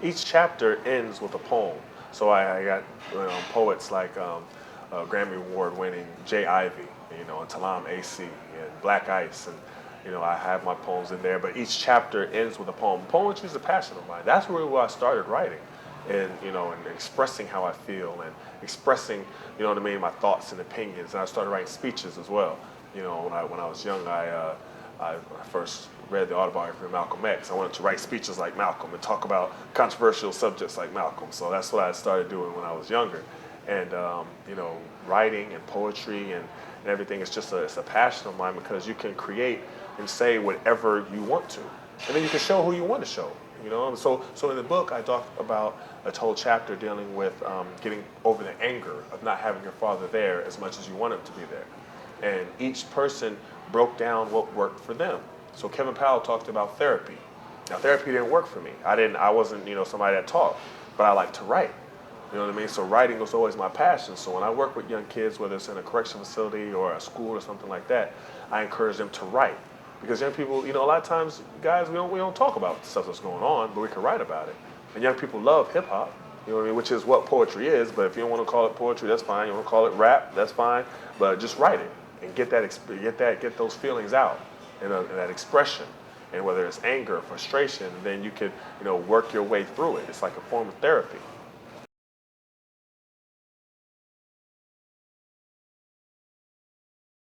each chapter ends with a poem. So I got poets like Grammy Award winning Jay Ivy, and Talam AC and Black Ice, and I have my poems in there. But each chapter ends with a poem. Poetry is a passion of mine. That's really where I started writing, and and expressing how I feel and expressing, what I mean, my thoughts and opinions. And I started writing speeches as well. When I was young, I first read the autobiography of Malcolm X. I wanted to write speeches like Malcolm and talk about controversial subjects like Malcolm. So that's what I started doing when I was younger. And writing and poetry and everything is just it's a passion of mine because you can create and say whatever you want to, and then you can show who you want to show. And so in the book I talked about a whole chapter dealing with getting over the anger of not having your father there as much as you want him to be there, and each person broke down what worked for them. So Kevin Powell talked about therapy. Now therapy didn't work for me. I wasn't somebody that taught, but I like to write. You know what I mean? So writing was always my passion. So when I work with young kids, whether it's in a correction facility or a school or something like that, I encourage them to write. Because young people, a lot of times, guys, we don't talk about stuff that's going on, but we can write about it. And young people love hip hop, which is what poetry is. But if you don't want to call it poetry, that's fine. You want to call it rap, that's fine. But just write it and get those feelings out and that expression. And whether it's anger, frustration, then you could, work your way through it. It's like a form of therapy.